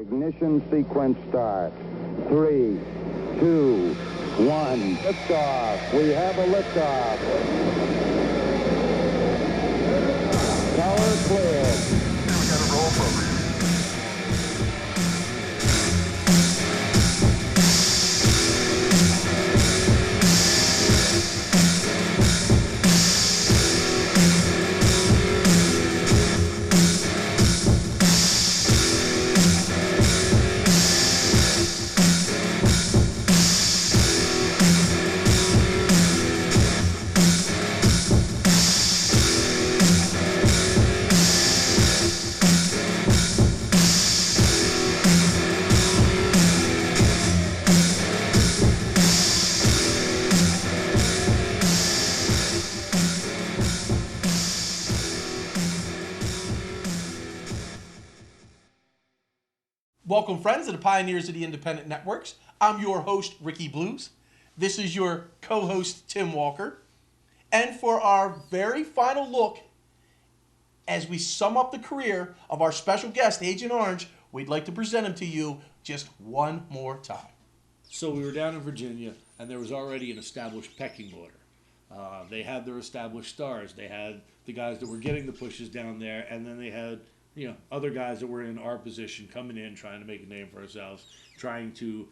Ignition sequence start. 3, 2, 1. Liftoff. We have a liftoff. Tower clear. We got a roll program. Welcome, friends, to the Pioneers of the Independent Networks. I'm your host, Ricky Blues. This is your co-host, Tim Walker. And for our very final look, as we sum up the career of our special guest, Agent Orange, we'd like to present him to you just one more time. So we were down in Virginia, and there was already an established pecking order. They had their established stars. They had the guys that were getting the pushes down there, and then they had other guys that were in our position coming in, trying to make a name for ourselves, trying to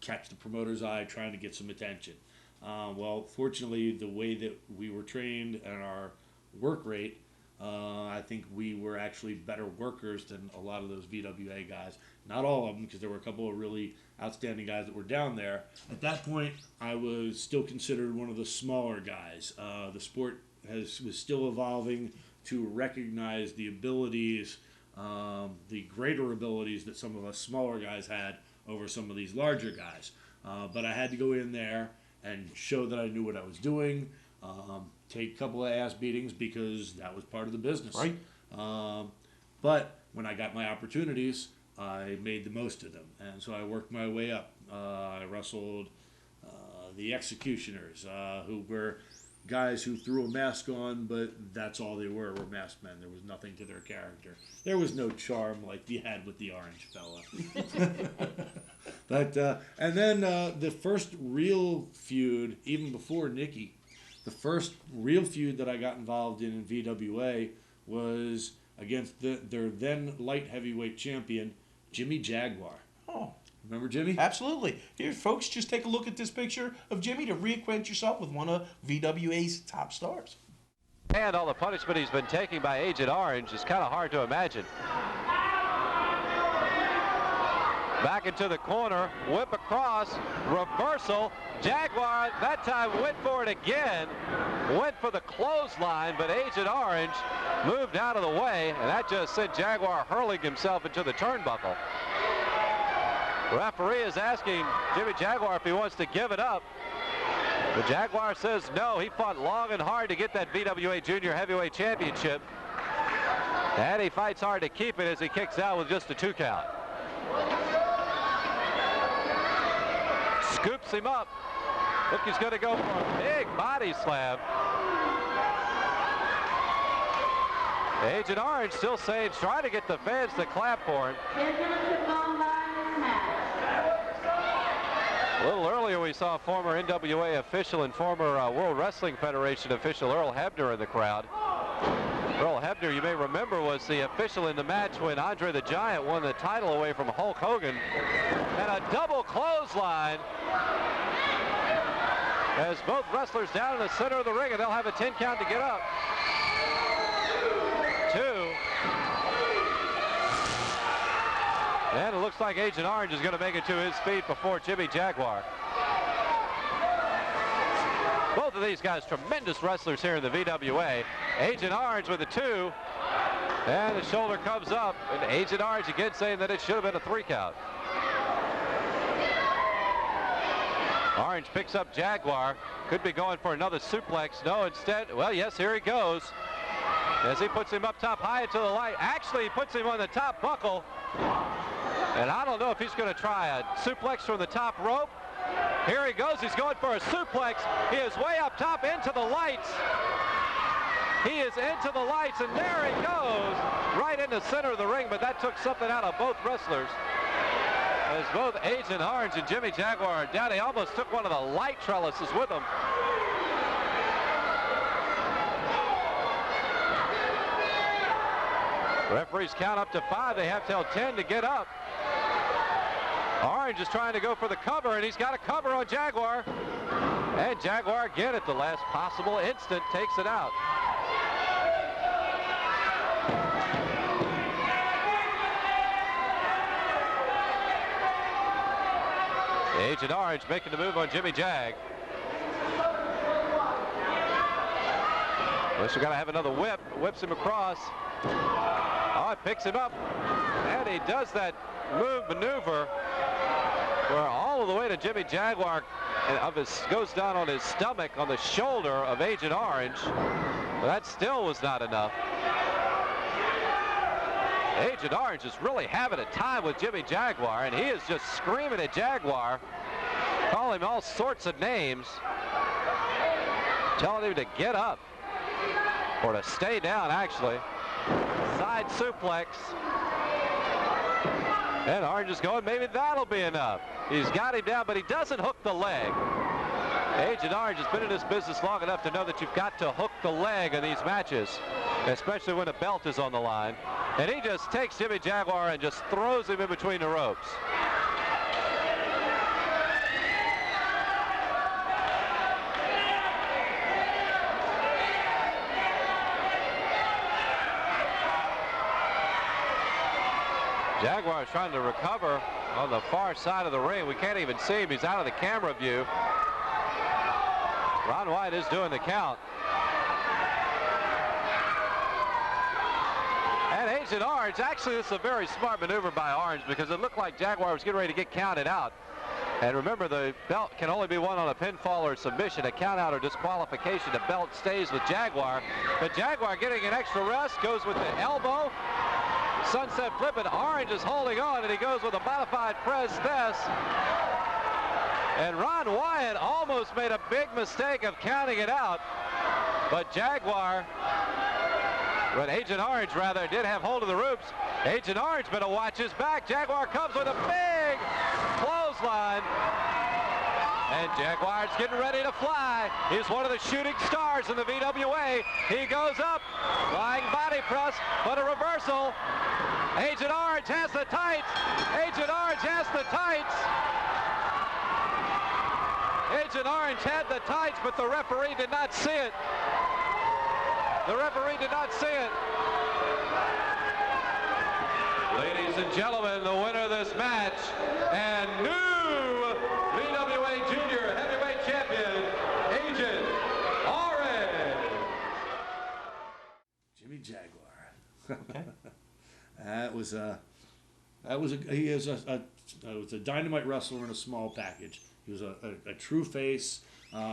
catch the promoter's eye, trying to get some attention. Well, fortunately, the way that we were trained and our work rate, I think we were actually better workers than a lot of those VWA guys. Not all of them, because there were a couple of really outstanding guys that were down there. At that point, I was still considered one of the smaller guys. The sport was still evolving to recognize the abilities, the greater abilities that some of us smaller guys had over some of these larger guys. But I had to go in there and show that I knew what I was doing, take a couple of ass beatings because that was part of the business. Right. But when I got my opportunities, I made the most of them. And so I worked my way up. I wrestled the Executioners, who were guys who threw a mask on, but that's all they were masked men. There was nothing to their character. There was no charm like we had with the orange fella. But and then the first real feud, even before Nikki, the first real feud that I got involved in VWA was against their then light heavyweight champion, Jimmy Jaguar. Oh. Remember Jimmy? Absolutely. Here, folks, just take a look at this picture of Jimmy to reacquaint yourself with one of VWA's top stars. And all the punishment he's been taking by Agent Orange is kind of hard to imagine. Back into the corner, whip across, reversal. Jaguar that time went for it again, went for the clothesline, but Agent Orange moved out of the way, and that just sent Jaguar hurling himself into the turnbuckle. Referee is asking Jimmy Jaguar if he wants to give it up. The Jaguar says no. He fought long and hard to get that VWA Junior Heavyweight Championship. And he fights hard to keep it as he kicks out with just a 2 count. Scoops him up. Look, he's going to go for a big body slam. Agent Orange still saying, trying to get the fans to clap for him. A little earlier we saw former NWA official and former World Wrestling Federation official Earl Hebner in the crowd. Earl Hebner, you may remember, was the official in the match when Andre the Giant won the title away from Hulk Hogan. And a double clothesline as both wrestlers down in the center of the ring, and they'll have a 10 count to get up. 2. And it looks like Agent Orange is going to make it to his feet before Jimmy Jaguar. Both of these guys, tremendous wrestlers here in the VWA. Agent Orange with a 2. And the shoulder comes up. And Agent Orange again saying that it should have been a 3 count. Orange picks up Jaguar. Could be going for another suplex. No, instead, well, yes, here he goes. As he puts him up top high into the light. Actually, he puts him on the top buckle. And I don't know if he's going to try a suplex from the top rope. Here he goes. He's going for a suplex. He is way up top into the lights. He is into the lights, and there he goes. Right in the center of the ring, but that took something out of both wrestlers. As both Agent Orange and Jimmy Jaguar are down, he almost took one of the light trellises with him. Referees count up to 5. They have till 10 to get up. Orange is trying to go for the cover, and he's got a cover on Jaguar. And Jaguar again at the last possible instant takes it out. Agent Orange making the move on Jimmy Jag. Unless we got to have another whip. Whips him across. Oh, it picks him up. And he does that maneuver where all of the way to Jimmy Jaguar goes down on his stomach on the shoulder of Agent Orange. But that still was not enough. Agent Orange is really having a time with Jimmy Jaguar, and he is just screaming at Jaguar, calling him all sorts of names, telling him to get up, or to stay down, actually. Side suplex. And Orange is going, maybe that'll be enough. He's got him down, but he doesn't hook the leg. Agent Orange has been in this business long enough to know that you've got to hook the leg in these matches, especially when a belt is on the line. And he just takes Jimmy Jaguar and just throws him in between the ropes. Jaguar is trying to recover on the far side of the ring. We can't even see him. He's out of the camera view. Ron White is doing the count. And Agent Orange, actually this is a very smart maneuver by Orange because it looked like Jaguar was getting ready to get counted out. And remember, the belt can only be won on a pinfall or submission. A count out or disqualification, the belt stays with Jaguar. But Jaguar getting an extra rest, goes with the elbow. Sunset flip, and Orange is holding on, and he goes with a modified press this. And Ron Wyatt almost made a big mistake of counting it out. But Jaguar, but Agent Orange rather, did have hold of the ropes. Agent Orange better watch his back. Jaguar comes with a big clothesline. And Jaguar's getting ready to fly. He's one of the shooting stars in the VWA. He goes up, flying body press, but a reversal. Agent Orange has the tights. Agent Orange has the tights. Agent Orange had the tights, but the referee did not see it. The referee did not see it. Ladies and gentlemen, the winner of this match and new VWA Junior Heavyweight Champion, Agent Orange. Jimmy Jaguar. Okay. He was a dynamite wrestler in a small package. He was a true face.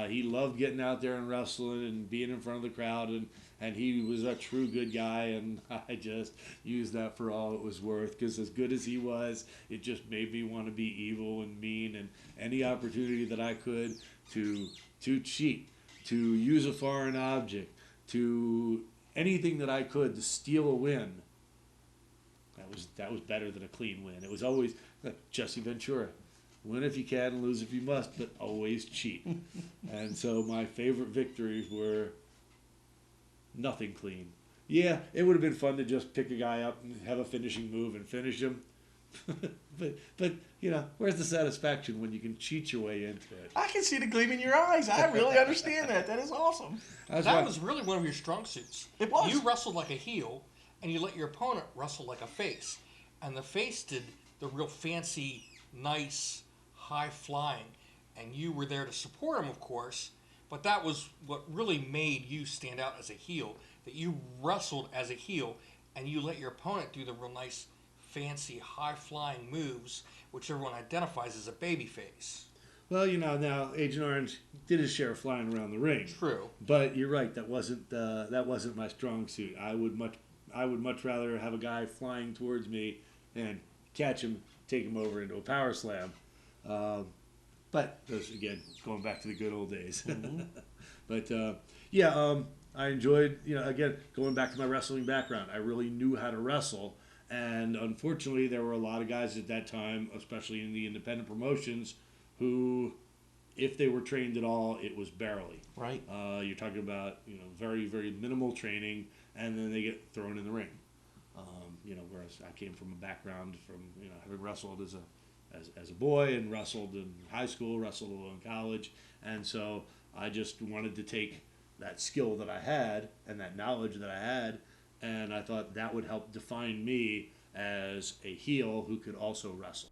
He loved getting out there and wrestling and being in front of the crowd, and he was a true good guy, and I just used that for all it was worth, because as good as he was, it just made me want to be evil and mean, and any opportunity that I could to cheat, to use a foreign object, to anything that I could to steal a win. That was better than a clean win. It was always Jesse Ventura. Win if you can, lose if you must, but always cheat. And so my favorite victories were nothing clean. Yeah, it would have been fun to just pick a guy up and have a finishing move and finish him. but you know, where's the satisfaction when you can cheat your way into it? I can see the gleam in your eyes. I really understand that. That is awesome. That was really one of your strong suits. It was. You wrestled like a heel, and you let your opponent wrestle like a face. And the face did the real fancy, nice, high flying. And you were there to support him, of course. But that was what really made you stand out as a heel. That you wrestled as a heel, and you let your opponent do the real nice, fancy, high-flying moves, which everyone identifies as a baby face. Well, you know, now Agent Orange did his share of flying around the ring. True. But you're right, that wasn't my strong suit. I would much rather have a guy flying towards me and catch him, take him over into a power slam. But those, again, going back to the good old days. Mm-hmm. But I enjoyed, again, going back to my wrestling background. I really knew how to wrestle, And unfortunately, there were a lot of guys at that time, especially in the independent promotions, who, if they were trained at all, it was barely. Right. You're talking about very, very minimal training, and then they get thrown in the ring. Whereas I came from a background from having wrestled as a boy and wrestled in high school, wrestled in college, and so I just wanted to take that skill that I had and that knowledge that I had, and I thought that would help define me as a heel who could also wrestle.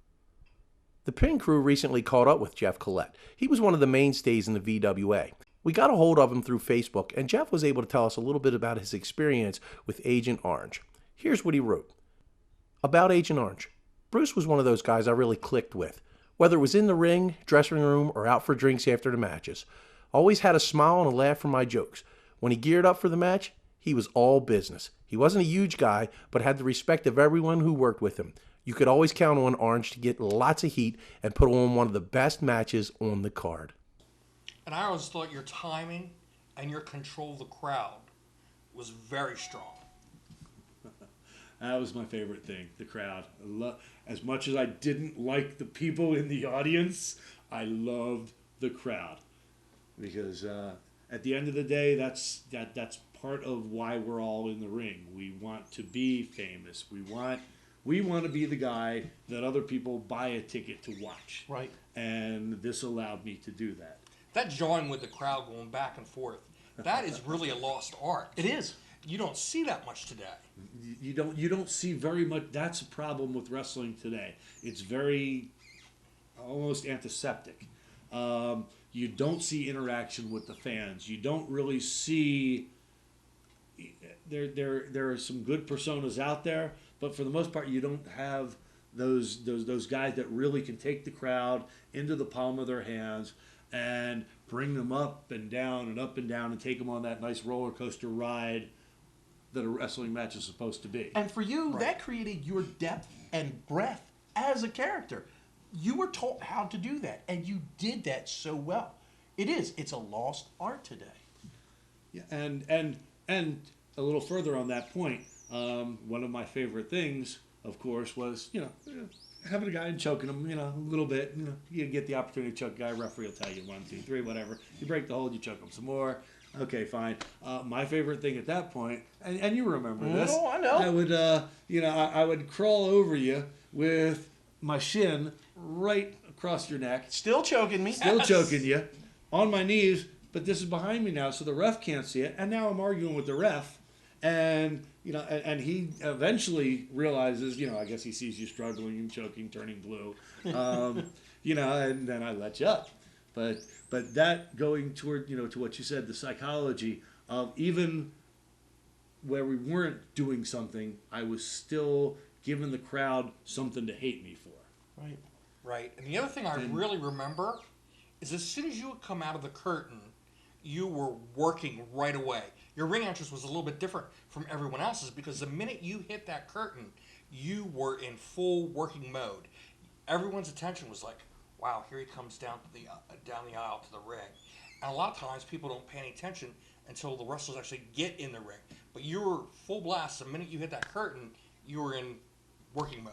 The Pin Crew recently caught up with Jeff Collette. He was one of the mainstays in the VWA. We got a hold of him through Facebook, and Jeff was able to tell us a little bit about his experience with Agent Orange. Here's what he wrote. About Agent Orange. Bruce was one of those guys I really clicked with. Whether it was in the ring, dressing room, or out for drinks after the matches. Always had a smile and a laugh for my jokes. When he geared up for the match, he was all business. He wasn't a huge guy, but had the respect of everyone who worked with him. You could always count on Orange to get lots of heat and put on one of the best matches on the card. And I always thought your timing and your control of the crowd was very strong. That was my favorite thing, the crowd. As much as I didn't like the people in the audience, I loved the crowd. Because at the end of the day, that's part of why we're all in the ring. We want to be famous. We want to be the guy that other people buy a ticket to watch. Right. And this allowed me to do that. That jawing with the crowd going back and forth, that is really a lost art. It is. You don't see that much today. You don't see very much. That's a problem with wrestling today. It's very almost antiseptic. You don't see interaction with the fans. You don't really see. There are some good personas out there, but for the most part, you don't have those guys that really can take the crowd into the palm of their hands and bring them up and down and take them on that nice roller coaster ride that a wrestling match is supposed to be. And for you, that created your depth and breadth as a character. You were taught how to do that, and you did that so well. It's a lost art today. Yeah, and a little further on that point, one of my favorite things, of course, was having a guy and choking him, a little bit. You get the opportunity to choke a guy, referee will tell you 1, 2, 3, whatever. You break the hold, you choke him some more. Okay, fine. My favorite thing at that point, and you remember this. Oh, I know. I would, I would crawl over you with my shin right across your neck. Still choking me. Still choking you. On my knees, but this is behind me now, so the ref can't see it. And now I'm arguing with the ref. And, and he eventually realizes, I guess he sees you struggling and choking, turning blue. And then I let you up. But that going toward, to what you said, the psychology of even where we weren't doing something, I was still giving the crowd something to hate me for. Right. Right. And the other thing I really remember is as soon as you would come out of the curtain, you were working right away. Your ring entrance was a little bit different from everyone else's because the minute you hit that curtain, you were in full working mode. Everyone's attention was like, wow, here he comes down the aisle to the ring. And a lot of times people don't pay any attention until the wrestlers actually get in the ring. But you were full blast. The minute you hit that curtain, you were in working mode.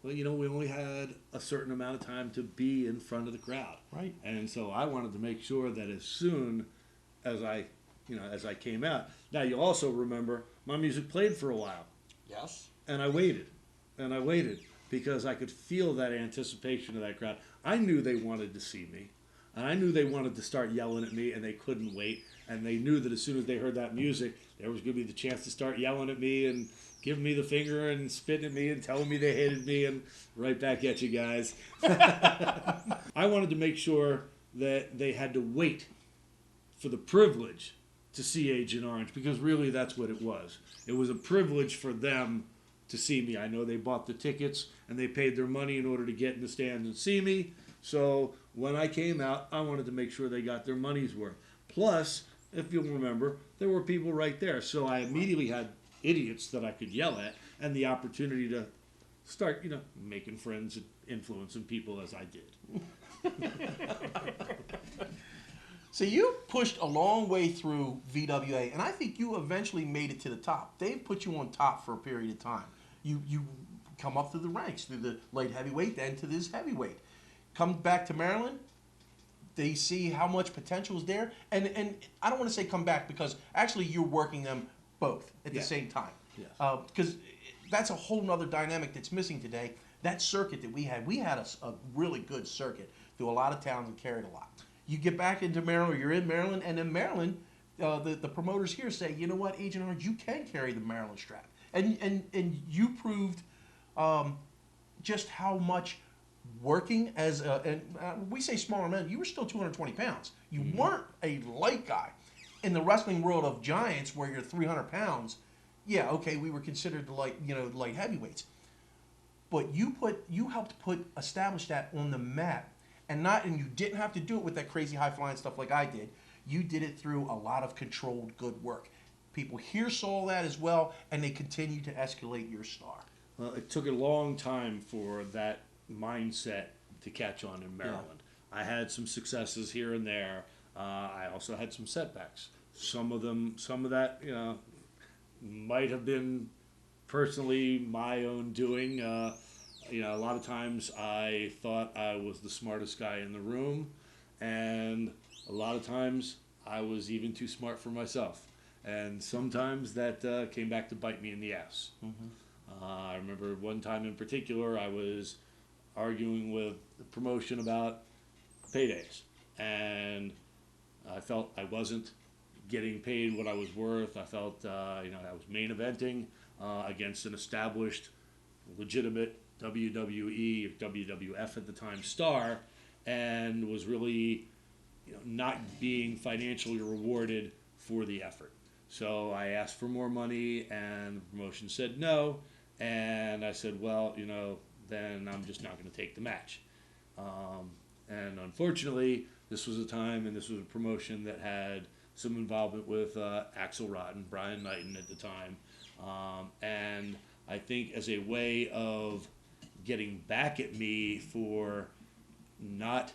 Well, we only had a certain amount of time to be in front of the crowd. Right. And so I wanted to make sure that as soon as I came out. Now, you also remember my music played for a while. Yes. And I waited. Because I could feel that anticipation of that crowd. I knew they wanted to see me. And I knew they wanted to start yelling at me, and they couldn't wait. And they knew that as soon as they heard that music, there was going to be the chance to start yelling at me and giving me the finger and spitting at me and telling me they hated me and right back at you guys. I wanted to make sure that they had to wait for the privilege to see Agent Orange, because really that's what it was. It was a privilege for them to see me. I know they bought the tickets and they paid their money in order to get in the stands and see me. So when I came out, I wanted to make sure they got their money's worth. Plus, if you'll remember, there were people right there. So I immediately had idiots that I could yell at and the opportunity to start, making friends and influencing people as I did. So you pushed a long way through VWA, and I think you eventually made it to the top. They put you on top for a period of time. You come up through the ranks, through the light heavyweight, then to this heavyweight. Come back to Maryland, they see how much potential is there, and I don't want to say come back because actually you're working them both at the same time. Yes. Because that's a whole nother dynamic that's missing today. That circuit that we had a really good circuit through a lot of towns and carried a lot. You get back into Maryland, or you're in Maryland, and in Maryland, the promoters here say, you know what, Agent Orange, you can carry the Maryland strap, and you proved just how much working as we say smaller men, you were still 220 pounds. You weren't a light guy. In the wrestling world of giants, where you're 300 pounds, yeah, okay, we were considered light heavyweights. But you helped establish that on the map, and you didn't have to do it with that crazy high flying stuff like I did. You did it through a lot of controlled good work. People here saw that as well, and they continue to escalate your star. Well, it took a long time for that mindset to catch on in Maryland. Yeah. I had some successes here and there. I also had some setbacks. Some of that, might have been personally my own doing. A lot of times I thought I was the smartest guy in the room, and a lot of times I was even too smart for myself. And sometimes that came back to bite me in the ass. Mm-hmm. I remember one time in particular I was arguing with the promotion about paydays, and I felt I wasn't getting paid what I was worth. I felt I was main eventing against an established, legitimate WWE or WWF at the time star, and was really not being financially rewarded for the effort. So I asked for more money, and the promotion said no, and I said, well, then I'm just not going to take the match. And unfortunately, this was a time, and this was a promotion that had some involvement with Axel Rotten, Brian Knighton at the time. And I think as a way of getting back at me for not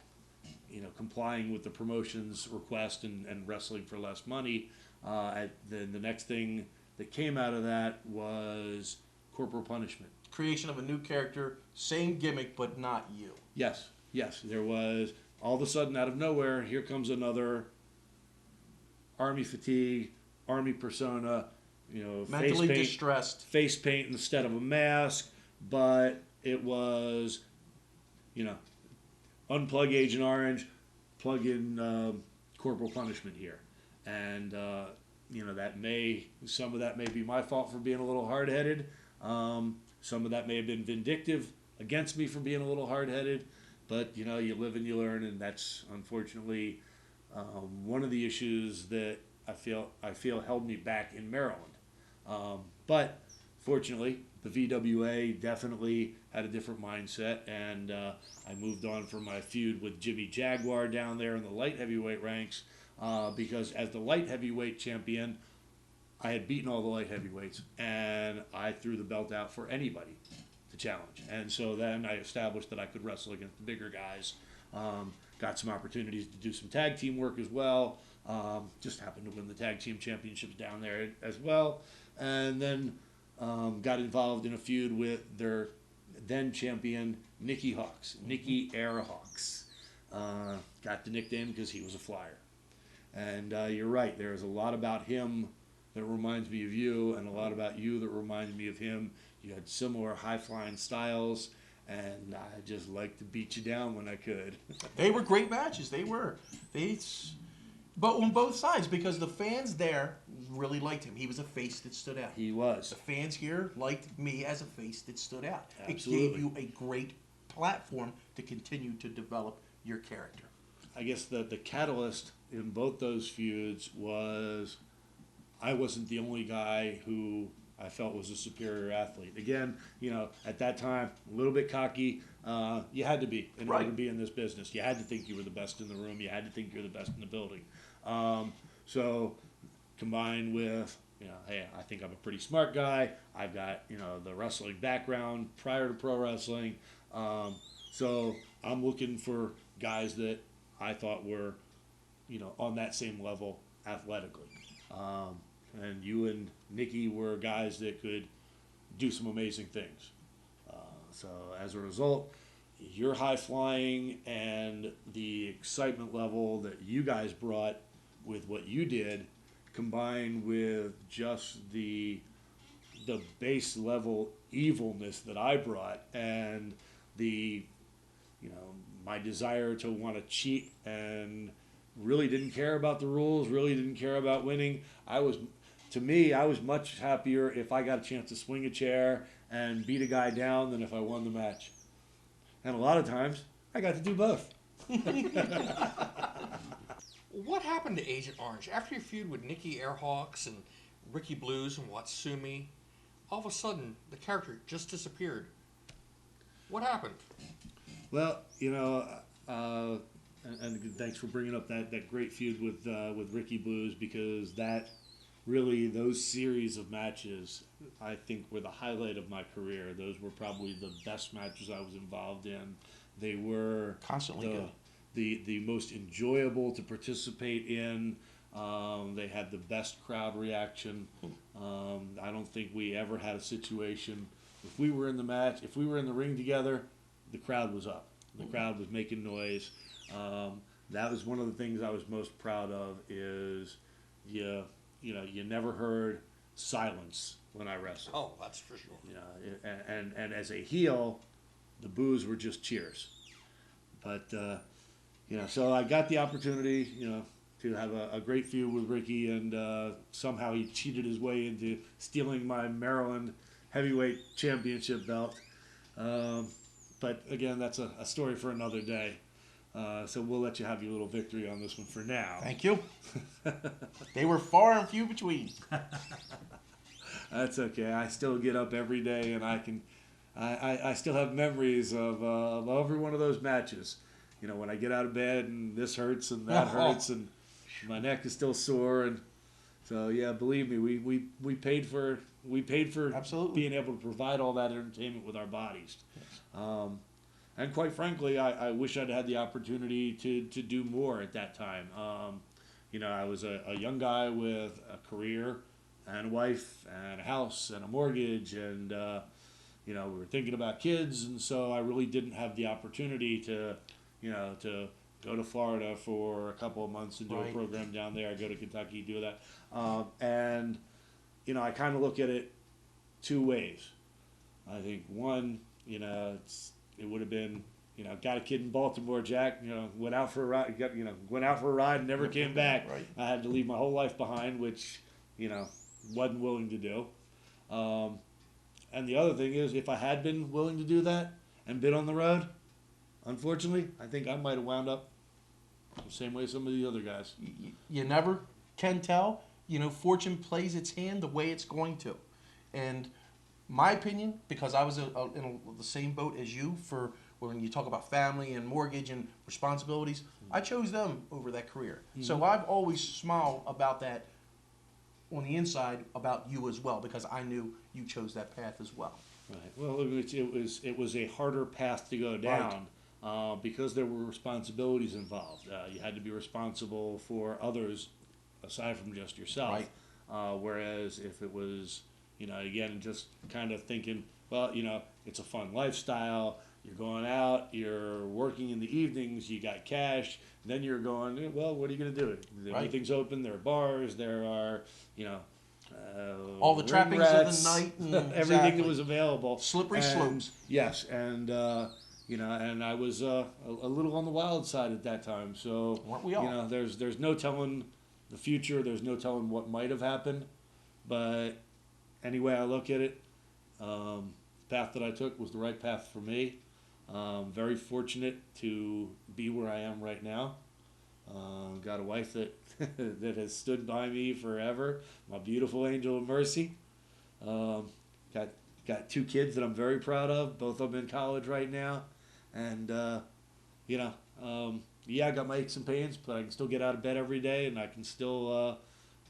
complying with the promotion's request and wrestling for less money, then the next thing that came out of that was corporal punishment. Creation of a new character, same gimmick, but not you. Yes. There was, all of a sudden, out of nowhere, here comes another army fatigue, army persona, mentally distressed. Face paint instead of a mask, but it was, unplug Agent Orange, plug in corporal punishment here. And, some of that may be my fault for being a little hard-headed. Some of that may have been vindictive against me for being a little hard-headed. But, you live and you learn, and that's unfortunately one of the issues that I feel held me back in Maryland. But fortunately, the VWA definitely had a different mindset, and I moved on from my feud with Jimmy Jaguar down there in the light heavyweight ranks, because as the light heavyweight champion, I had beaten all the light heavyweights, and I threw the belt out for anybody to challenge. And so then I established that I could wrestle against the bigger guys. Got some opportunities to do some tag team work as well. Just happened to win the tag team championships down there as well. And then got involved in a feud with their then champion, Nicky Hawks, Nicky Air Hawks. Got the nickname because he was a flyer. And you're right, there's a lot about him that reminds me of you, and a lot about you that reminds me of him. You had similar high-flying styles, and I just liked to beat you down when I could. They were great matches. They were. But on both sides, because the fans there really liked him. He was a face that stood out. He was. The fans here liked me as a face that stood out. Absolutely. It gave you a great platform to continue to develop your character. I guess the catalyst in both those feuds was I wasn't the only guy who I felt was a superior athlete. Again, at that time, a little bit cocky. You had to be in order to be in this business. You had to think you were the best in the room. You had to think you're the best in the building. So combined with, hey, I think I'm a pretty smart guy. I've got, the wrestling background prior to pro wrestling. So I'm looking for guys that I thought were, on that same level athletically. And you and Nicky were guys that could do some amazing things. So as a result, your high flying and the excitement level that you guys brought with what you did, combined with just the base level evilness that I brought, and the, my desire to want to cheat and really didn't care about the rules, really didn't care about winning. I was much happier if I got a chance to swing a chair and beat a guy down than if I won the match. And a lot of times, I got to do both. What happened to Agent Orange? After your feud with Nikki Airhawks and Ricky Blues and Watsumi, all of a sudden, the character just disappeared. What happened? Well, and thanks for bringing up that great feud with Ricky Blues, because those series of matches, I think, were the highlight of my career. Those were probably the best matches I was involved in. They were Constantly good. The most enjoyable to participate in. They had the best crowd reaction. I don't think we ever had a situation, if we were in the ring together, the crowd was up. The crowd was making noise. That was one of the things I was most proud of, is you never heard silence when I wrestled. Oh, that's for sure. And as a heel, the boos were just cheers. But so I got the opportunity, to have a great feud with Ricky, and somehow he cheated his way into stealing my Maryland heavyweight championship belt. But again, that's a story for another day. So we'll let you have your little victory on this one for now. Thank you. They were far and few between. That's okay. I still get up every day, and I still have memories of every one of those matches. When I get out of bed and this hurts and that hurts, and my neck is still sore, and so yeah, believe me, we paid for Absolutely. being able to provide all that entertainment with our bodies. Yes. And quite frankly, I wish I'd had the opportunity to do more at that time. I was a young guy with a career and a wife and a house and a mortgage, and we were thinking about kids, and so I really didn't have the opportunity to go to Florida for a couple of months and do Right. a program down there. Go to Kentucky, do that. And I kind of look at it two ways. I think one, it would have been, got a kid in Baltimore, Jack, went out for a ride, went out for a ride and never came back. Right. I had to leave my whole life behind, which, wasn't willing to do. And the other thing is, if I had been willing to do that and been on the road, unfortunately, I think I might have wound up the same way some of the other guys. You never can tell. Fortune plays its hand the way it's going to. And my opinion, because I was in the same boat as you for when you talk about family and mortgage and responsibilities, I chose them over that career. Mm-hmm. So I've always smiled about that on the inside about you as well, because I knew you chose that path as well. Right. Well, it was a harder path to go down. Right. Because there were responsibilities involved. You had to be responsible for others aside from just yourself. Right. Whereas if it was, again, just kind of thinking, well, it's a fun lifestyle. You're going out, you're working in the evenings, you got cash, then you're going, well, what are you going to do? Right. Everything's open, there are bars, there are, all the trappings rats, of the night. And everything exactly. that was available. Slippery slopes. Yes, and and I was a little on the wild side at that time. So weren't we all? There's no telling the future. There's no telling what might have happened. But anyway, I look at it, the path that I took was the right path for me. Very fortunate to be where I am right now. Got a wife that that has stood by me forever. My beautiful angel of mercy. Got two kids that I'm very proud of. Both of them in college right now, and I got my aches and pains, but I can still get out of bed every day, and I can still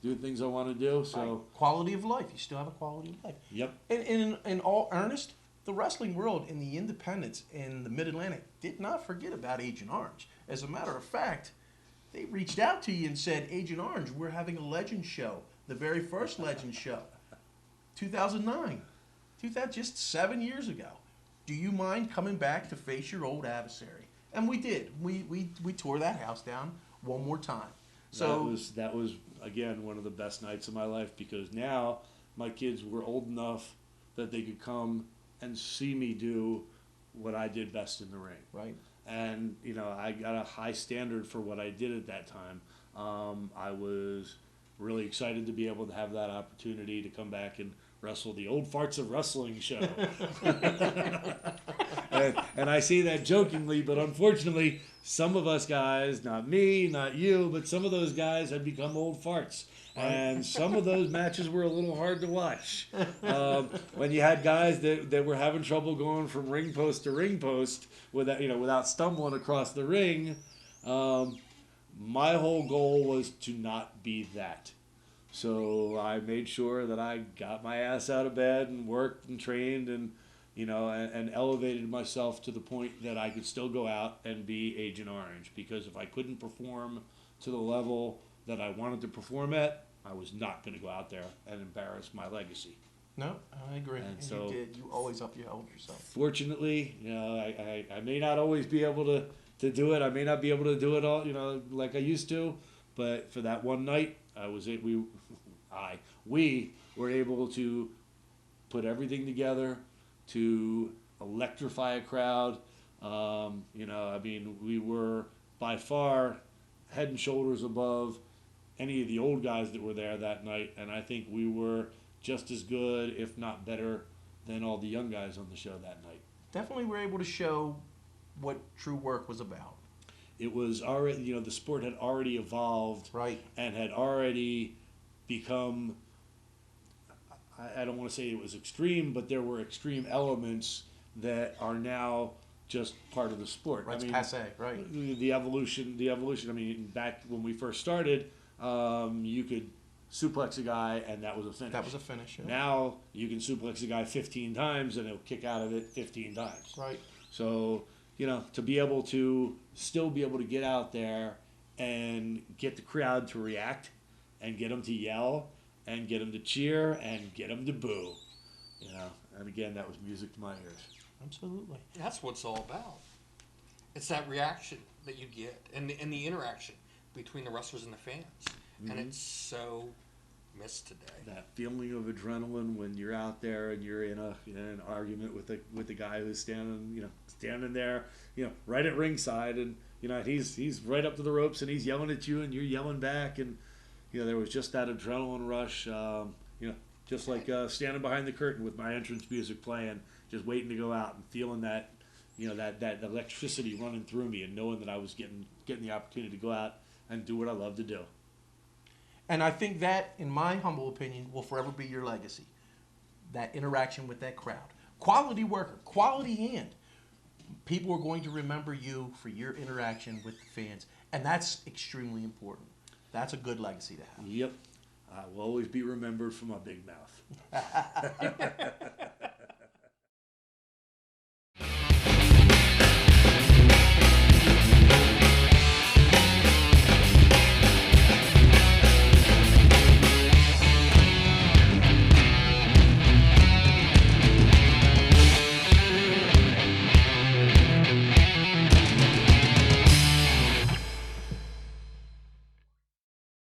do the things I want to do. So right. Quality of life. You still have a quality of life. Yep. And in all earnest, the wrestling world in the independents in the Mid-Atlantic did not forget about Agent Orange. As a matter of fact, they reached out to you and said, Agent Orange, we're having a Legend show, the very first Legend show, 2009. just 7 years ago. Do you mind coming back to face your old adversary? And we did. We tore that house down one more time. So that was again one of the best nights of my life, because now my kids were old enough that they could come and see me do what I did best in the ring. right. And I got a high standard for what I did at that time. I was really excited to be able to have that opportunity to come back and wrestle the Old Farts of Wrestling show. and I say that jokingly, but unfortunately, some of us guys, not me, not you, but some of those guys had become old farts. And some of those matches were a little hard to watch. When you had guys that were having trouble going from ring post to ring post without stumbling across the ring, my whole goal was to not be that. So I made sure that I got my ass out of bed and worked and trained and elevated myself to the point that I could still go out and be Agent Orange. Because if I couldn't perform to the level that I wanted to perform at, I was not going to go out there and embarrass my legacy. No, I agree. And And so- you did. You always upheld yourself. Fortunately, I may not always be able to do it. I may not be able to do it all, like I used to. But for that one night, we were able to put everything together to electrify a crowd. We were by far head and shoulders above any of the old guys that were there that night, and I think we were just as good, if not better, than all the young guys on the show that night. Definitely were able to show what true work was about. It was already, the sport had already evolved, Right. and had already become, I don't want to say it was extreme, but there were extreme elements that are now just part of the sport. Right. It's passe. Right. The evolution. I mean, back when we first started, you could suplex a guy and that was a finish. That was a finish. Yeah. Now you can suplex a guy 15 times and he'll kick out of it 15 times. Right. So, to be able to still be able to get out there and get the crowd to react and get them to yell and get them to cheer and get them to boo, and again, that was music to my ears. Absolutely. That's what it's all about. It's that reaction that you get and the interaction between the wrestlers and the fans. Mm-hmm. And it's so missed today. That feeling of adrenaline when you're out there and you're in an argument with the guy who's standing there, right at ringside, and he's right up to the ropes and he's yelling at you and you're yelling back, and there was just that adrenaline rush, just like standing behind the curtain with my entrance music playing, just waiting to go out and feeling that that electricity running through me and knowing that I was getting the opportunity to go out and do what I love to do. And I think that, in my humble opinion, will forever be your legacy. That interaction with that crowd. Quality worker, quality hand. People are going to remember you for your interaction with the fans. And that's extremely important. That's a good legacy to have. Yep. I will always be remembered for my big mouth.